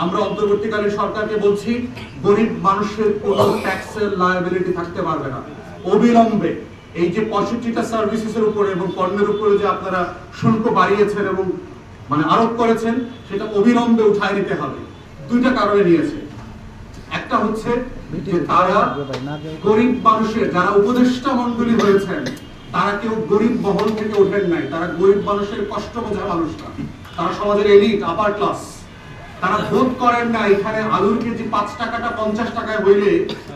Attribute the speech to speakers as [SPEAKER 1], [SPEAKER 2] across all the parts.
[SPEAKER 1] আমরা অন্তর্বর্তীকালীন সরকারকে বলছি গরিব মানুষের কোনো ট্যাক্সের লায়াবিলিটি থাকতে পারবে না। অবিলম্বে এই যে 65টা সার্ভিসেসের উপরে এবং পণ্যের উপরে যে আপনারা শুল্ক বাড়িয়েছেন এবং আরোপ করেছেন সেটা অবিলম্বে উঠায় নিতে হবে। দুইটা কারণে নিয়েছে। একটা হচ্ছে যে তারা গরিব মানুষের যারা উপদেষ্টা মণ্ডলী হয়েছেন তারা কেউ গরিব মহল থেকে ওঠেন নাই, তারা গরিব মানুষের কষ্ট বোঝা মানুষ না, তারা সমাজের এলিট আপার ক্লাস। তারা ভোট করেন না এখানে আলুর কেজি 5 টাকাটা 50 টাকায় হইলে,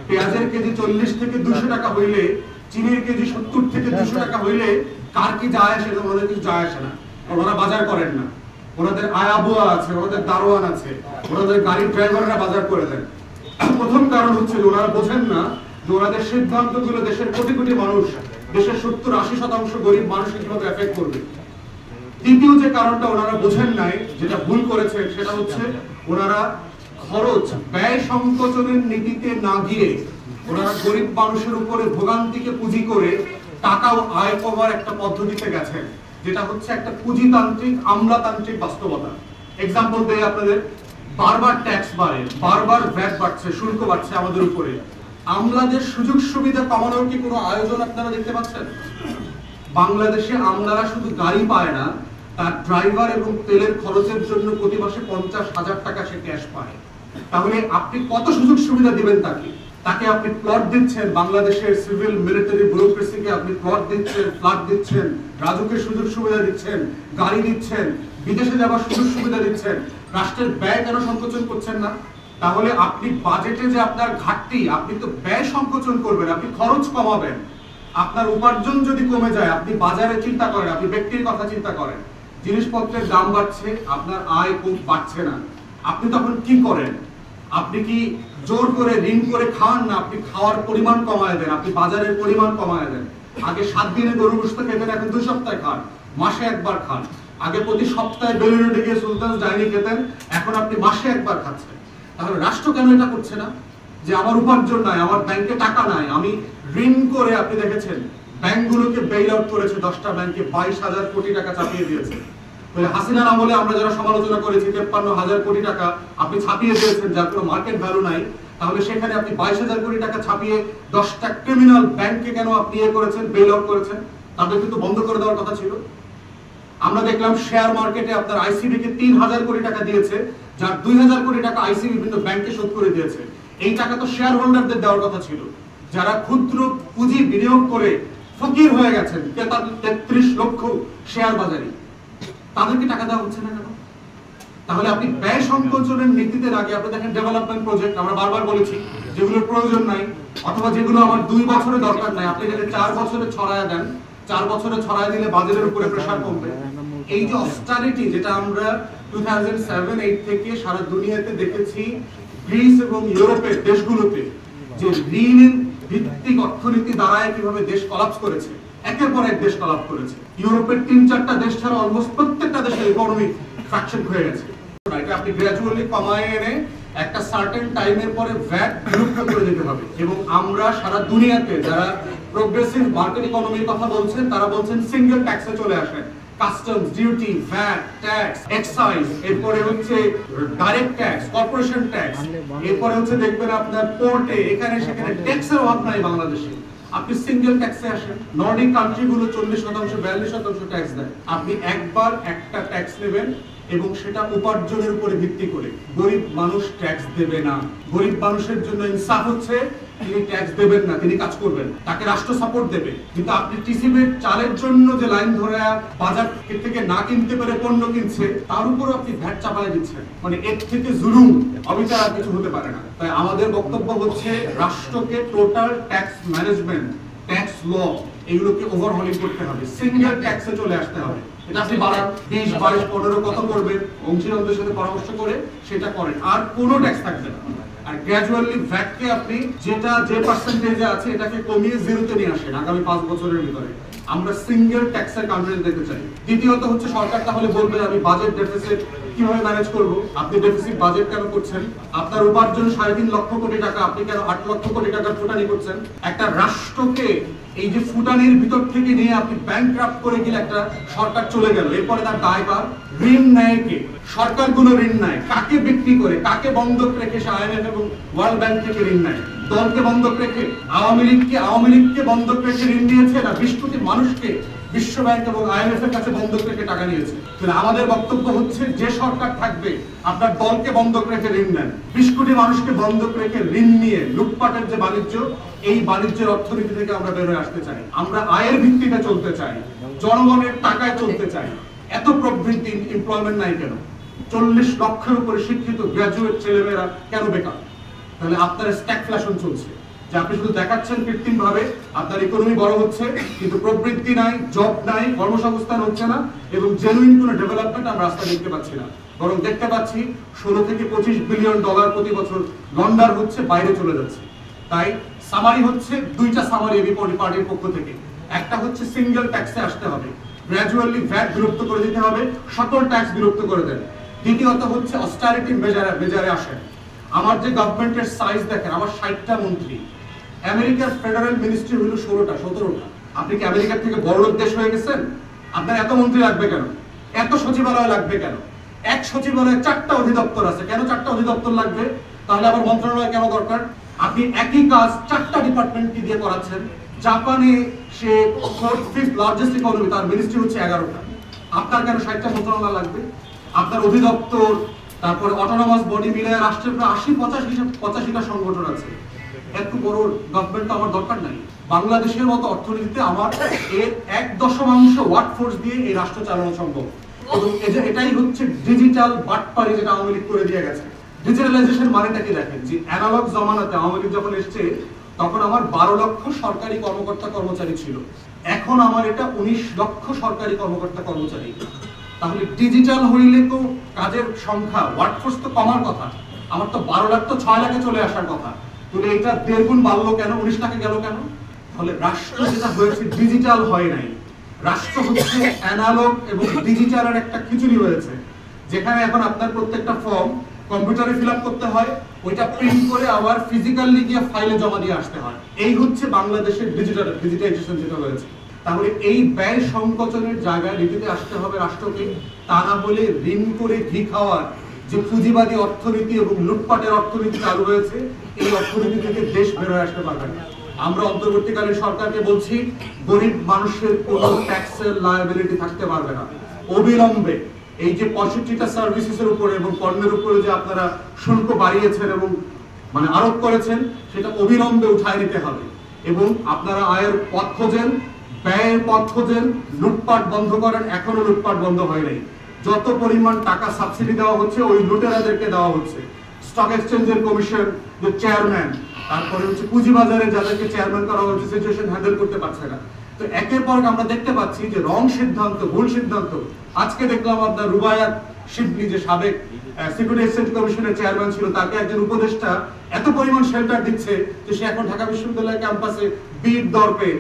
[SPEAKER 1] পেঁয়াজের কেজি 40 থেকে 200 টাকা হইলে, চিনির কেজি 70 থেকে 200 টাকা হইলে কার কি যায় আসে? ওনাদের কিছু যায় আসে না, ওনারা বাজার করেন না। ওনাদের আয়াবুয়া আছে, ওনাদের দারোয়ান আছে, ওনাদের গাড়ির ড্রাইভাররা বাজার করে দেন। প্রথম কারণ হচ্ছে ওনারা বোঝেন না যে ওনাদের সিদ্ধান্তগুলো দেশের কোটি কোটি মানুষ, দেশের 70-80% গরিব মানুষকে কিভাবে এফেক্ট করবে। দ্বিতীয় যে কারণটা ওনারা বোঝেন নাই, যেটা ভুল করেছেন, সেটা হচ্ছে ওনারা খরচ ব্যয় সংকোচনের নীতিতে না গিয়ে ওনারা গরিব মানুষের উপরে ভোগান্তিকে পুঁজি করে টাকাও আয় করার একটা পদ্ধতিতে গেছেন, যেটা হচ্ছে একটা পুঁজিতান্ত্রিক আমলাতান্ত্রিক বাস্তবতা। এক্সাম্পল দেই আপনাদের, বারবার ট্যাক্স বাড়ে, বারবার ভ্যাট বাড়ছে, শুল্ক বাড়ছে আমাদের উপরে। আমলাদের সুযোগ সুবিধা কমানোর কি কোনো আয়োজন আপনারা দেখতে পাচ্ছেন? বাংলাদেশে আমলারা শুধু গাড়ি পায় না, তার ড্রাইভার এবং তেলের খরচের জন্য প্রতি মাসে 50,000 টাকা সে ক্যাশ পায়। তাহলে আপনি কত সুযোগ সুবিধা দিবেন তাকে? তাকে আপনি প্লট দিচ্ছেন, বাংলাদেশের সিভিল মিলিটারি ব্যুরোক্রেসিকে আপনি প্লট দিচ্ছেন, ফ্ল্যাট দিচ্ছেন, রাজুকের সুযোগ সুবিধা দিচ্ছেন, গাড়ি দিচ্ছেন, বিদেশে যাওয়ার সুযোগ সুবিধা দিচ্ছেন, রাষ্ট্রের ব্যয় কেন সংকোচন করছেন না? তাহলে আপনি বাজেটে যে আপনার ঘাটতি, আপনি তো ব্যয় সংকোচন করবেন, আপনি খরচ কমাবেন। আপনার উপার্জন যদি কমে যায়, আপনি বাজারে চিন্তা করেন, আপনি ব্যক্তির কথা চিন্তা করেন, জিনিসপত্রের দাম বাড়ছে, আপনার আয় খুব বাড়ছে না, আপনি তখন কি করেন? আপনি কি জোর করে ঋণ করে খান না? আপনি খাওয়ার পরিমাণ কমায় দেন, আপনি বাজারের পরিমাণ কমায় দেন। আগে 7 দিনে গরু গোশত খেতেন, এখন 2 সপ্তাহে খান, মাসে একবার খান। আগে প্রতি সপ্তাহে বেলুড়ে গিয়ে সুলতানস ডাইনি খেতেন, এখন আপনি মাসে একবার খাচ্ছেন। তাহলে রাষ্ট্র কেন এটা করছে না? যে আমার উপার্জন নাই, আমার ব্যাংকে টাকা নাই, আমি ঋণ করে, আপনি দেখেছেন ব্যাংকগুলোকে বেইল আউট করেছে, 10টা ব্যাংকে 22,000 কোটি টাকা চাপিয়ে দিয়েছে। হাসিনার আমলে আমরা যারা সমালোচনা করেছি 53,000 কোটি টাকা আপনি ছাপিয়ে দিয়েছেন, যার কোনো মার্কেট ভ্যালু নাই। তাহলে সেখানে আপনি 22,000 কোটি টাকা ছাপিয়ে 10টা ক্রিমিনাল ব্যাংকে কেন আপনি করেছেন, বেইল আউট করেছেন? তাদের কিন্তু বন্ধ করে দেওয়ার কথা ছিল। আমরা দেখলাম শেয়ার মার্কেটে আপনার আইসিবি কে 3,000 কোটি টাকা দিয়েছে, যার 2,000 কোটি টাকা আইসিবি বিভিন্ন ব্যাংকে শোধ করে দিয়েছে। এই টাকা তো শেয়ার হোল্ডারদের দেওয়ার কথা ছিল, যারা ক্ষুদ্র পুঁজি বিনিয়োগ করে ফকির হয়ে গেছেন, 33 লক্ষ শেয়ার বাজারে, তাদেরকে টাকা দেওয়া হচ্ছে না কেন? তাহলে আপনি ব্যয় সংকোচনের নীতিতে আগে আপনি দেখেন ডেভেলপমেন্ট প্রজেক্ট, আমরা বারবার বলেছি, যেগুলোর প্রয়োজন নাই অথবা যেগুলো আমার 2 বছরে দরকার নাই, আপনি যদি 4 বছরে ছড়ায় দেন, 4 বছরে ছড়ায় দিলে বাজেটের উপরে প্রেসার কমবে। এই যে অস্টারিটি, যেটা আমরা 2007-8 থেকে সারা দুনিয়াতে দেখেছি, গ্রিস এবং ইউরোপের দেশগুলোতে যে ঋণ ভিত্তিক অর্থনীতি দ্বারায় কিভাবে দেশ কলাপস করেছে, একের পর এক দেশ কলাপস করেছে। ইউরোপের 3-4টা দেশ ছাড়া অলমোস্ট প্রত্যেকটা দেশের ইকোনমি ফ্র্যাকচার হয়ে গেছে। এটা আপনি গ্র্যাজুয়ালি কমায় এনে একটা সার্টেন টাইমের পরে ভ্যাট বিলুপ্ত করে দিতে হবে। এবং আমরা সারা দুনিয়াতে যারা প্রোগ্রেসিভ মার্কেট ইকোনমির কথা বলছেন, তারা বলছেন সিঙ্গেল ট্যাক্সে চলে আসেন, customs duty, VAT, tax, excise, এরপরে হচ্ছে ডাইরেক্ট ট্যাক্স, কর্পোরেশন ট্যাক্স, এরপরে হচ্ছে দেখবেন আপনার পোর্টে এখানে সেখানে ট্যাক্সের অভাব নাই বাংলাদেশে। আপনি সিঙ্গেল ট্যাক্সে আসেন, নর্ডিক কান্ট্রিগুলো 40%, 42% ট্যাক্স দেয়। আপনি একবার একটা ট্যাক্স নেবেন এবং সেটা উপার্জনের উপরে ভিত্তি করে। গরিব মানুষ ট্যাক্স দেবে না। গরিব মানুষের জন্য ইনসাফ হচ্ছে তিনি ট্যাক্স দেবেন না, তিনি কাজ করবেন, তাকে রাষ্ট্র সাপোর্ট দেবে। কিন্তু আপনি টিসিবির চালের জন্য যে লাইন ধরে বাজার থেকে না কিনতে পেরে পণ্য কিনছে, তার উপর আপনি ভ্যাট চাপায় দিচ্ছেন। মানে এর থেকে জুলুম অবিচার আর কিছু হতে পারে না। তাই আমাদের বক্তব্য হচ্ছে রাষ্ট্রকে total tax management, tax law, এগুলোকে ওভারহলিং করতে হবে, সিঙ্গেল ট্যাক্সে চলে আসতে হবে। এটা আপনি 20, 22, 15 কত করবেন, অংশীদারদের সাথে পরামর্শ করে সেটা করেন, আর কোনো ট্যাক্স থাকবে না। আর গ্র্যাজুয়ালি ভ্যাটকে আপনি যেটা যে পার্সেন্টেজে আছে এটাকে কমিয়ে 0-তে নিয়ে আসেন আগামী 5 বছরের ভিতরে। আমরা সিঙ্গেল ট্যাক্সের কান্ট্রি দেখতে চাই। দ্বিতীয়ত হচ্ছে সরকার তাহলে বলবে আমি বাজেট ডেফিসিট কিভাবে ম্যানেজ করব? আপনি ডেফিসিট বাজেট কেন করছেন? আপনার উপার্জন 3.5 লক্ষ কোটি টাকা, আপনি কেন 8 লক্ষ কোটি টাকার ফুটানি করছেন? একটা রাষ্ট্রকে এই যে ফুটানির ভিতর থেকে নিয়ে আপনি ব্যাংকরাপ্ট করে গেলে একটা সরকার চলে গেল, এরপরে তার দায় কার? ঋণ নেয় কে? সরকারগুলো ঋণ নেয় কাকে বিক্রি করে? কাকে বন্ধক রেখে? আইএমএফ এবং ওয়ার্ল্ড ব্যাংক থেকে ঋণ নেয়। দলকে বন্ধক রেখে? আওয়ামী লীগকে বন্ধক রেখে ঋণ নিয়েছে, না 20 কোটি মানুষকে বিশ্ব ব্যাংক এবং আইএমএফ এর কাছে বন্ধক রেখে টাকা নিয়েছে? তাহলে আমাদের বক্তব্য হচ্ছে, যে সরকার থাকবে আপনার দলকে বন্ধক রেখে ঋণ নেন, 20 কোটি মানুষকে বন্ধক রেখে ঋণ নিয়ে লুটপাটের যে বাণিজ্য, এই বাণিজ্যের অর্থনীতি থেকে আমরা বের হয়ে আসতে চাই। আমরা আয়ের ভিত্তিতে চলতে চাই, জনগণের টাকায় চলতে চাই। এত প্রবৃদ্ধি, এমপ্লয়মেন্ট নাই কেন? 40 লক্ষের উপরে শিক্ষিত গ্রাজুয়েট ছেলেমেয়েরা কেন বেকার? তাহলে আপনার স্ট্যাগফ্লেশন চলছে, যে আপনি শুধু দেখাচ্ছেন কৃত্রিম ভাবে আপনার ইকোনমি বড় হচ্ছে, কিন্তু প্রবৃদ্ধি নাই, জব নাই, কর্মসংস্থান হচ্ছে না, এবং জেনুইন কোনো ডেভেলপমেন্ট আমরা রাস্তায় দেখতে পাচ্ছি না। বরং দেখতে পাচ্ছি 16 থেকে 25 বিলিয়ন ডলার প্রতি বছর লন্ডার হচ্ছে, বাইরে চলে যাচ্ছে। তাই সামারি হচ্ছে, দুইটা সামারি এবি পার্টির পক্ষ থেকে। একটা হচ্ছে সিঙ্গেল ট্যাক্সে আসতে হবে, গ্র্যাজুয়ালি ভ্যাট বিলুপ্ত করে দিতে হবে, সকল ট্যাক্স বিলুপ্ত করে দেন। দ্বিতীয়ত হচ্ছে অস্টারিটি মেজারে আসেন। আমার যে গভর্নমেন্টের সাইজ দেখেন, আমার 60টা মন্ত্রী, আমেরিকার ফেডারেল মিনিস্ট্রি হলো 16টা 17টা। আপনি কি আমেরিকার থেকে বড় দেশ হয়ে গেছেন? আপনার এত মন্ত্রী লাগবে কেন? এত সচিবালয় লাগবে কেন? এক সচিবালয়ে 4টা অধিদপ্তর আছে, কেন 4টা অধিদপ্তর লাগবে? তাহলে আবার মন্ত্রণালয় কেন দরকার? আপনি একই কাজ 4টা ডিপার্টমেন্টকে দিয়ে করাচ্ছেন। জাপানে সে 4th লার্জেস্ট ইকোনমি, তার মিনিস্ট্রি হচ্ছে 11টা। আপনার কেন 60টা মন্ত্রণালয় লাগবে? আপনার অধিদপ্তর, তারপরে অটোনমাস বডি মিলে রাষ্ট্রের প্রায় 85টা সংগঠন আছে। এত বড় গভর্নমেন্ট তো আমার দরকার নাই। বাংলাদেশের মতো অর্থনীতিতে আমার এর 1% ওয়ার্কফোর্স দিয়ে এই রাষ্ট্র চালানো সম্ভব। এবং এটাই হচ্ছে ডিজিটাল বাটপারি, যেটা আওয়ামী লীগ করে দিয়ে গেছে। ডিজিটালাইজেশন মানেটা কি দেখেন, যে অ্যানালগ জমানাতে আওয়ামী লীগ যখন এসছে, তখন আমার 12 লক্ষ সরকারি কর্মকর্তা কর্মচারী ছিল। এখন আমার এটা 19 লক্ষ সরকারি কর্মকর্তা কর্মচারী। তাহলে ডিজিটাল হইলে তো কাজের সংখ্যা, ওয়ার্কফোর্স তো কমার কথা। আমার তো 12 লাখ তো 6 লাখে চলে আসার কথা। তাহলে এটা 1.5 গুণ বাড়লো কেন? 19 লাখে গেল কেন? তাহলে রাষ্ট্র যেটা হয়েছে, ডিজিটাল হয় নাই। রাষ্ট্র হচ্ছে অ্যানালগ এবং ডিজিটালের একটা খিচুড়ি হয়েছে, যেখানে এখন আপনার প্রত্যেকটা ফর্ম কম্পিউটারে ফিল আপ করতে হয়, ওইটা প্রিন্ট করে আবার ফিজিক্যালি গিয়ে ফাইলে জমা দিয়ে আসতে হয়। এই হচ্ছে বাংলাদেশের ডিজিটাইজেশন যেটা হয়েছে। তাহলে এই ব্যয় সংকোচনের জায়গায় নীতিতে আসতে হবে রাষ্ট্রকে। তা না হলে ঋণ করে ঘি খাওয়ার যে পুঁজিবাদী অর্থনীতি এবং লুটপাটের অর্থনীতি চালু হয়েছে, এই অর্থনীতি থেকে দেশ বের হয়ে আসতে পারবে না। আমরা অন্তর্বর্তীকালীন সরকারকে বলছি, গরিব মানুষের কোনো ট্যাক্সের লায়াবিলিটি থাকতে পারবে না। অবিলম্বে এই যে 65টা সার্ভিসেসের উপরে এবং পণ্যের উপরে যে আপনারা শুল্ক বাড়িয়েছেন এবং আরোপ করেছেন, সেটা অবিলম্বে উঠায় নিতে হবে। এবং আপনারা আয়ের পথ খোঁজেন, ব্যয়ের পথ খোঁজেন, লুটপাট বন্ধ করেন। এখনো লুটপাট বন্ধ হয় নাই। যত পরিমাণ টাকা সাবসিডি দেওয়া হচ্ছে, ওই লুটেরাদেরকে দেওয়া হচ্ছে। স্টক এক্সচেঞ্জের কমিশন যে চেয়ারম্যান, তারপরে হচ্ছে পুঁজিবাজারে যাদেরকে চেয়ারম্যান করা হচ্ছে, সিচুয়েশন হ্যান্ডেল করতে পারছে না। তো একের পর আমরা দেখতে পাচ্ছি যে রং সিদ্ধান্ত, ভুল সিদ্ধান্ত। আজকে দেখলাম আপনার রুবায়াত শিবলি, যে সাবেক সিকিউরিটি এক্সচেঞ্জ কমিশনের চেয়ারম্যান ছিল, তাকে একজন উপদেষ্টা এত পরিমাণ শেল্টার দিচ্ছে যে সে এখন ঢাকা বিশ্ববিদ্যালয় ক্যাম্পাসে বীর দর্পে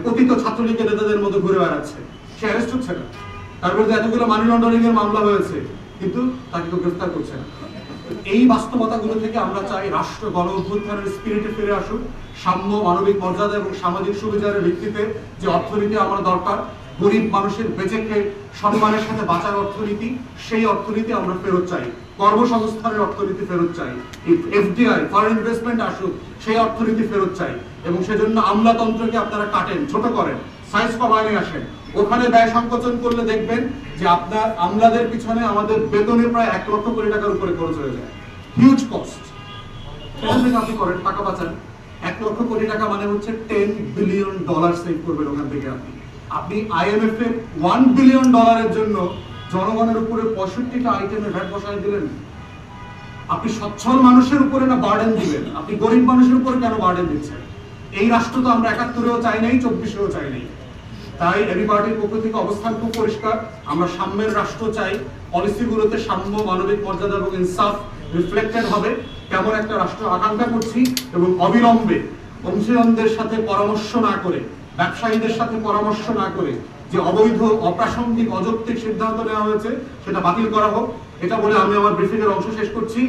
[SPEAKER 1] পতিত ছাত্রলীগের নেতাদের মতো ঘুরে বেড়াচ্ছে। সে অ্যারেস্ট হচ্ছে না। তার বিরুদ্ধে এতগুলো মানি লন্ডারিং এর মামলা হয়েছে, কিন্তু তাকে কেউ গ্রেফতার করছে না। এই বাস্তবতাগুলো থেকে আমরা চাই রাষ্ট্র গণ অভ্যুত্থানের স্পিরিটে ফিরে আসুক। সাম্য, মানবিক মর্যাদা এবং সামাজিক সুবিধার ভিত্তিতে যে অর্থনীতি আমার দরকার, গরিব মানুষের বেঁচে খেয়ে সম্মানের সাথে বাঁচার অর্থনীতি, সেই অর্থনীতি আমরা ফেরত চাই। কর্মসংস্থানের অর্থনীতি ফেরত চাই। এফডিআই, ফরেন ইনভেস্টমেন্ট আসুক, সেই অর্থনীতি ফেরত চাই। এবং সেজন্য আমলাতন্ত্রকে আপনারা কাটেন, ছোট করেন, সাইজ কমায় নিয়ে আসেন। ওখানে ব্যয় সংকোচন করলে দেখবেন যে আপনার আমলাদের পিছনে আমাদের বেতনে প্রায় 1 লক্ষ কোটি টাকার উপরে খরচ হয়ে যায়। Huge cost. আপনি করেন, টাকা বাঁচান। 1 লক্ষ কোটি টাকা মানে হচ্ছে $10 বিলিয়ন সেভ করবেন ওখান থেকে। আপনি আইএমএফ এর $1 বিলিয়ন জন্য জনগণের উপরে 65টা আইটেমে ভ্যাট বসায় দিলেন। আপনি সচ্ছল মানুষের উপরে না বার্ডেন দিবেন? আপনি গরিব মানুষের উপরে কেন বার্ডেন দিচ্ছেন? এই রাষ্ট্র তো আমরা 71-এও চাই নাই, 24-এও চাই নাই। তাই এবি পার্টির পক্ষ থেকে অবস্থান খুব পরিষ্কার। আমরা সাম্যের রাষ্ট্র চাই। পলিসিগুলোতে সাম্য, মানবিক মর্যাদা এবং ইনসাফ রিফ্লেক্টেড হবে, তেমন একটা রাষ্ট্র আকাঙ্ক্ষা করছি। এবং অবিলম্বে অংশীদারদের সাথে পরামর্শ না করে, ব্যবসায়ীদের সাথে পরামর্শ না করে যে অবৈধ, অপ্রাসঙ্গিক, অযৌক্তিক সিদ্ধান্ত নেওয়া হয়েছে, সেটা বাতিল করা হোক। এটা বলে আমি আমার ব্রিফিং এর অংশ শেষ করছি।